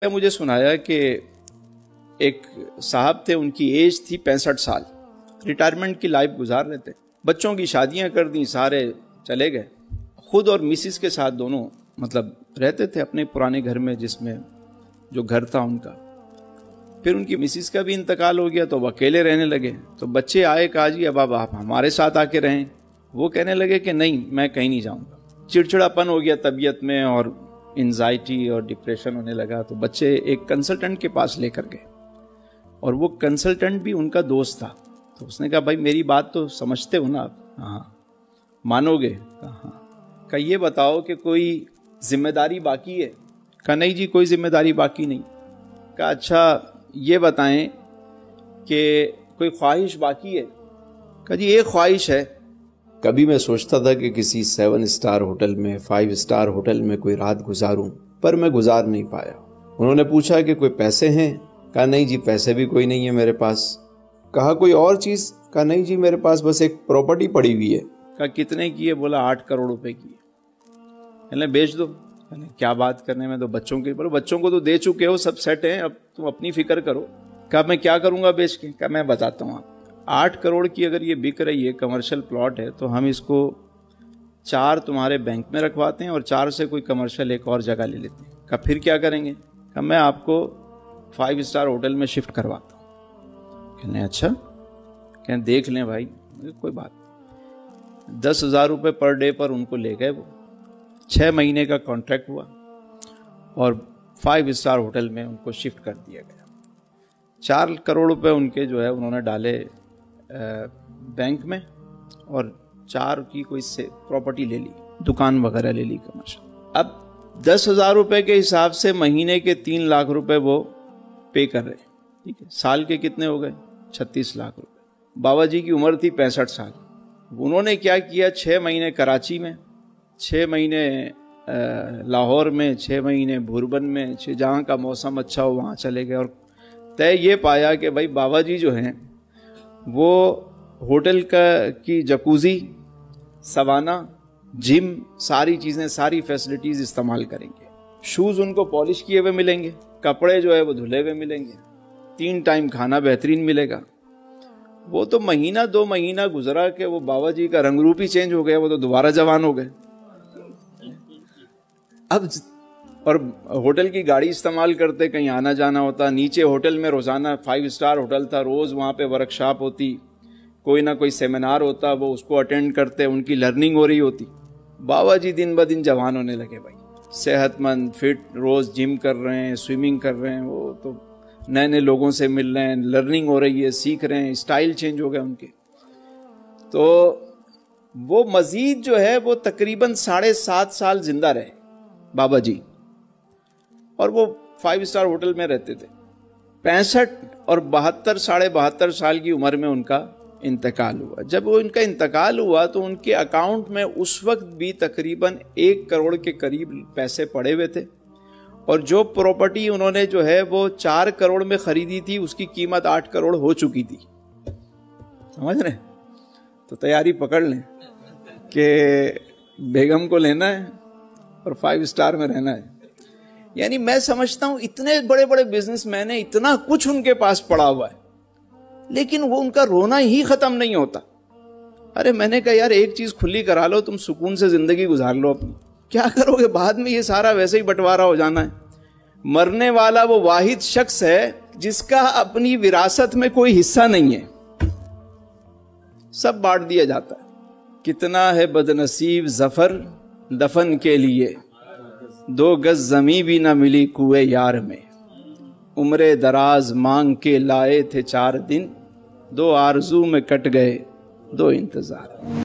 मुझे सुनाया कि एक साहब थे, उनकी एज थी 65 साल, रिटायरमेंट की लाइफ गुजार रहे थे, बच्चों की शादियां कर दी, सारे चले गए, खुद और मिसिस के साथ दोनों मतलब रहते थे अपने पुराने घर में, जिसमें जो घर था उनका। फिर उनकी मिसिस का भी इंतकाल हो गया तो वो अकेले रहने लगे। तो बच्चे आए, कहा जी अब आप हमारे साथ आके रहें। वो कहने लगे कि नहीं, मैं कहीं नहीं जाऊंगा। चिड़चिड़ापन हो गया तबीयत में और एंजाइटी और डिप्रेशन होने लगा। तो बच्चे एक कंसल्टेंट के पास लेकर गए और वो कंसल्टेंट भी उनका दोस्त था। तो उसने कहा भाई मेरी बात तो समझते हो ना आप? हाँ। मानोगे? हाँ। कहा ये बताओ कि कोई जिम्मेदारी बाकी है? कहा नहीं जी, कोई जिम्मेदारी बाकी नहीं। कहा अच्छा ये बताएं कि कोई ख्वाहिश बाकी है? कहा जी एक ख्वाहिश है। कभी मैं सोचता था कि किसी 7 स्टार होटल में, 5 स्टार होटल में कोई रात गुजारूं, पर मैं गुजार नहीं पाया। उन्होंने पूछा कि कोई पैसे हैं? कहा नहीं जी, पैसे भी कोई नहीं है मेरे पास। कहा कोई और चीज? कहा नहीं जी, मेरे पास बस एक प्रॉपर्टी पड़ी हुई है। कहा कितने की है? बोला 8 करोड़ रुपए की है। कहने बेच दो। कहने क्या बात करने में, तो बच्चों के, बोलो बच्चों को तो दे चुके हो, सब सेट हैं, अब तुम अपनी फिक्र करो। कहा मैं क्या करूंगा बेच के? कहा मैं बताता हूँ। 8 करोड़ की अगर ये बिक रही है, कमर्शियल प्लॉट है, तो हम इसको 4 तुम्हारे बैंक में रखवाते हैं और 4 से कोई कमर्शियल एक और जगह ले लेते हैं। कहा फिर क्या करेंगे? कहा मैं आपको 5 स्टार होटल में शिफ्ट करवाता हूँ। कहने अच्छा। कहने देख लें भाई, कोई बात। 10,000 रुपये पर डे पर उनको ले गए। वो 6 महीने का कॉन्ट्रैक्ट हुआ और 5 स्टार होटल में उनको शिफ्ट कर दिया गया। 4 करोड़ रुपए उनके जो है उन्होंने डाले बैंक में और 4 की कोई से प्रॉपर्टी ले ली, दुकान वगैरह ले ली कमर्शियल। अब 10,000 रुपए के हिसाब से महीने के 3 लाख रुपए वो पे कर रहे। ठीक है, साल के कितने हो गए? 36 लाख रुपए। बाबा जी की उम्र थी 65 साल। उन्होंने क्या किया, 6 महीने कराची में, 6 महीने लाहौर में, 6 महीने भुरबन में, जहाँ का मौसम अच्छा हो वहाँ चले गए। और तय ये पाया कि भाई बाबा जी जो हैं वो होटल की जकूज़ी, सवाना, जिम, सारी चीज़ें, सारी फैसिलिटीज़ इस्तेमाल करेंगे। शूज़ उनको पॉलिश किए हुए मिलेंगे, कपड़े जो है वो धुले हुए मिलेंगे, 3 टाइम खाना बेहतरीन मिलेगा। वो तो महीना 2 महीना गुजरा कि वो बाबा जी का रंग रूप ही चेंज हो गया, वो तो दोबारा जवान हो गए। अब और होटल की गाड़ी इस्तेमाल करते, कहीं आना जाना होता। नीचे होटल में रोजाना 5 स्टार होटल था, रोज वहां पे वर्कशॉप होती, कोई ना कोई सेमिनार होता, वो उसको अटेंड करते, उनकी लर्निंग हो रही होती। बाबा जी दिन ब दिन जवान होने लगे भाई, सेहतमंद, फिट, रोज जिम कर रहे हैं, स्विमिंग कर रहे हैं, वो तो नए नए लोगों से मिल रहे हैं, लर्निंग हो रही है, सीख रहे हैं, स्टाइल चेंज हो गया उनके। तो वो मजीद जो है वो तकरीबन 7.5 साल जिंदा रहे बाबा जी, और वो 5 स्टार होटल में रहते थे। 65 और 72, 72.5 साल की उम्र में उनका इंतकाल हुआ। जब वो इनका इंतकाल हुआ तो उनके अकाउंट में उस वक्त भी तकरीबन 1 करोड़ के करीब पैसे पड़े हुए थे, और जो प्रॉपर्टी उन्होंने जो है वो 4 करोड़ में खरीदी थी, उसकी कीमत 8 करोड़ हो चुकी थी। समझ रहे? तो तैयारी पकड़ लें कि बेगम को लेना है और 5 स्टार में रहना है। यानी मैं समझता हूं इतने बड़े बड़े बिजनेसमैन हैं, इतना कुछ उनके पास पड़ा हुआ है, लेकिन वो उनका रोना ही खत्म नहीं होता। अरे मैंने कहा यार एक चीज खुली करा लो, तुम सुकून से जिंदगी गुजार लो अपनी। क्या करोगे बाद में? ये सारा वैसे ही बंटवारा हो जाना है। मरने वाला वो वाहिद शख्स है जिसका अपनी विरासत में कोई हिस्सा नहीं है, सब बांट दिया जाता है। कितना है बदनसीब जफर दफन के लिए, 2 गज जमी भी ना मिली कुए यार में। उम्रे दराज मांग के लाए थे 4 दिन, 2 आरजू में कट गए 2 इंतजार।